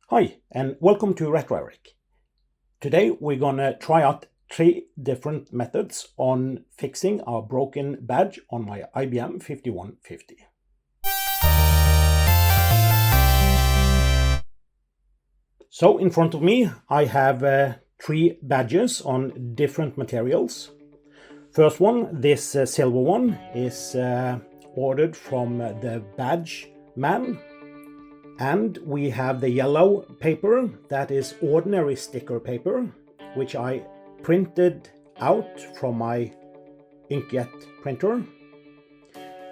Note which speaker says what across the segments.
Speaker 1: Hi, and welcome to RetroEric. Today we're gonna try out 3 different methods on fixing our broken badge on my IBM 5150. So in front of me I have 3 badges on different materials. First one, this silver one, is ordered from the badge man. And we have the yellow paper, that is ordinary sticker paper, which I printed out from my Inkjet printer.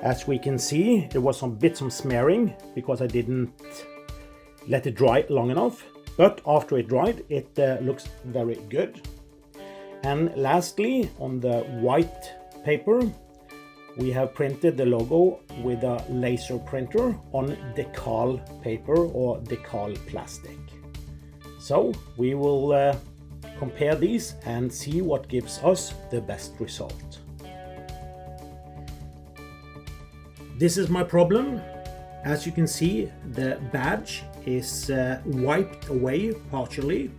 Speaker 1: As we can see, there was some smearing because I didn't let it dry long enough. But after it dried, it looks very good. And lastly, on the white paper, we have printed the logo with a laser printer on decal paper or decal plastic. So we will compare these and see what gives us the best result. This is my problem. As you can see, the badge is wiped away partially.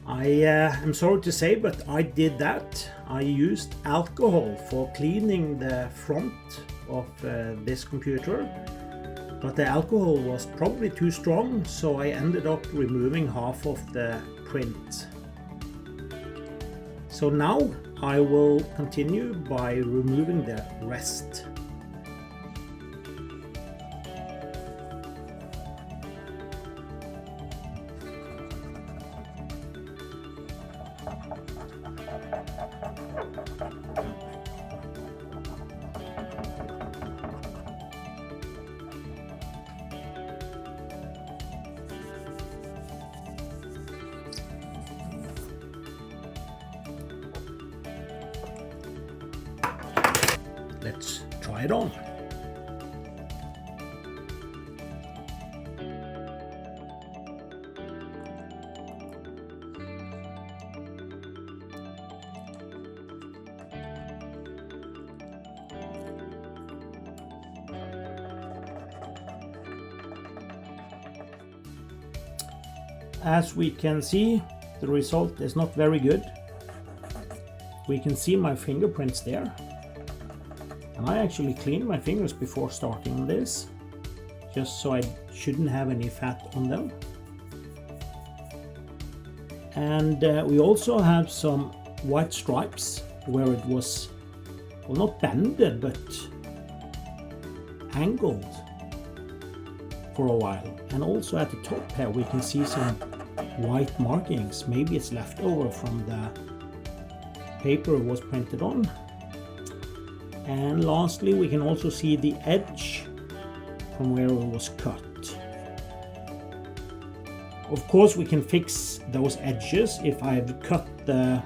Speaker 1: I am sorry to say, but I did that. I used alcohol for cleaning the front of this computer, but the alcohol was probably too strong, so I ended up removing half of the print. So now I will continue by removing the rest. Let's try it on. As we can see, the result is not very good. We can see my fingerprints there. And I actually cleaned my fingers before starting on this, just so I shouldn't have any fat on them. And we also have some white stripes where it was, well, not bended, but angled for a while. And also at the top here we can see some white markings. Maybe it's left over from the paper it was printed on. And lastly, we can also see the edge from where it was cut. Of course, we can fix those edges if I've cut the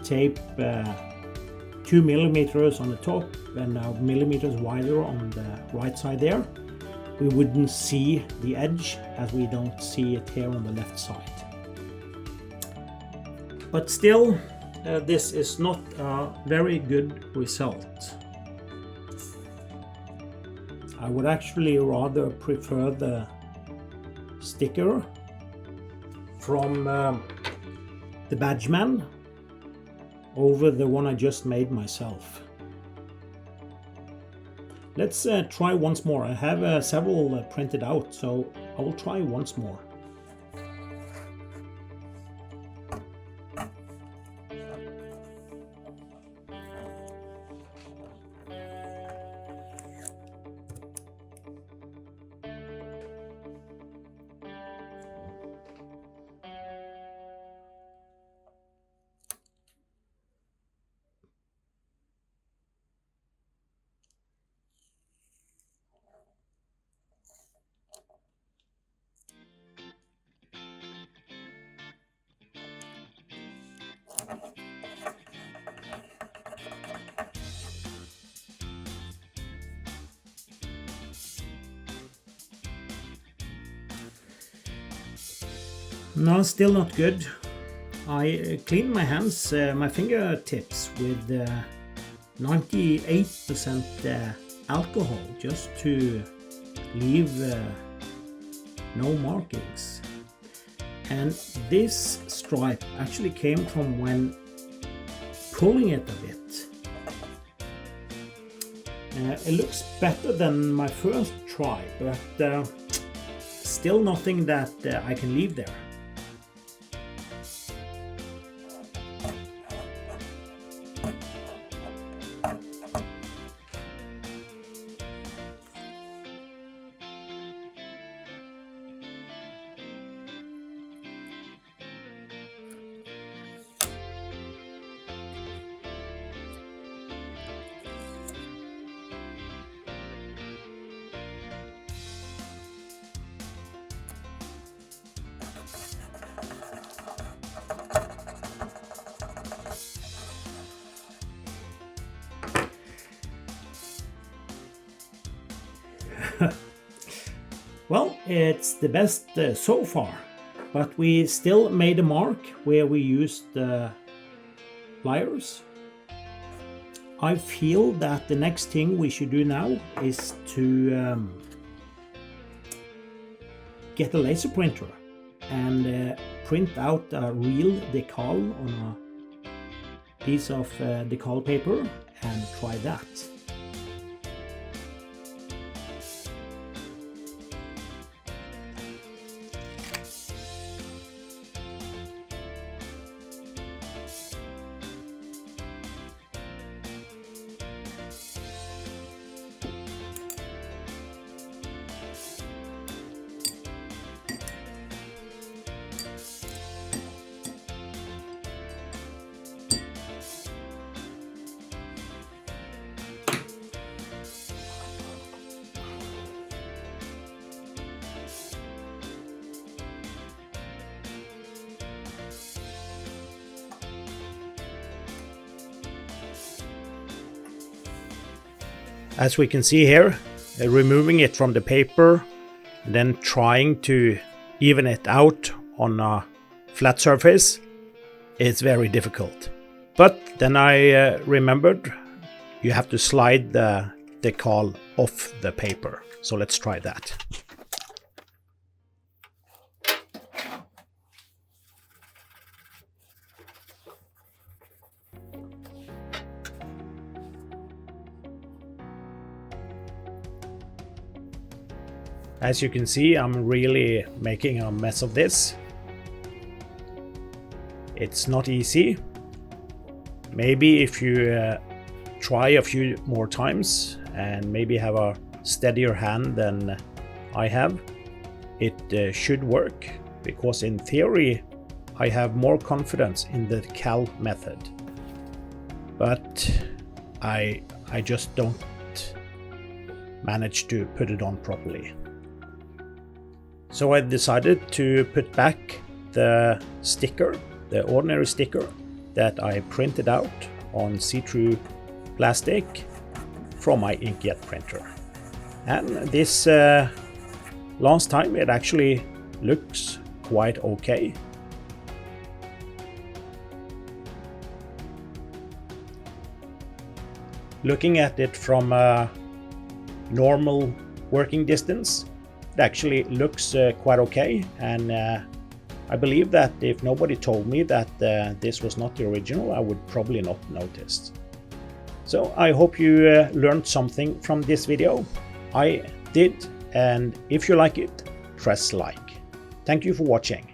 Speaker 1: tape 2 millimeters on the top and now millimeters wider on the right side there. We wouldn't see the edge as we don't see it here on the left side. But still, this is not a very good result. I would actually rather prefer the sticker from the Badgeman over the one I just made myself. Let's try once more. I have several printed out, so I will try once more. No, still not good. I cleaned my hands, my fingertips with 98% alcohol just to leave no markings. And this stripe actually came from when pulling it a bit. It looks better than my first try, but still nothing that I can leave there. Well, it's the best so far, but we still made a mark where we used the pliers. I feel that the next thing we should do now is to get a laser printer and print out a real decal on a piece of decal paper and try that. As we can see here, removing it from the paper, then trying to even it out on a flat surface, it's very difficult. But then I remembered you have to slide the decal off the paper. So let's try that. As you can see, I'm really making a mess of this. It's not easy. Maybe if you try a few more times and maybe have a steadier hand than I have, it should work, because in theory I have more confidence in the decal method. But I just don't manage to put it on properly. So I decided to put back the sticker, the ordinary sticker that I printed out on see-through plastic from my Inkjet printer. And this last time it actually looks quite okay. Looking at it from a normal working distance, it actually looks quite okay, and I believe that if nobody told me that this was not the original, I would probably not notice. So I hope you learned something from this video. I did, and if you like it, press like. Thank you for watching.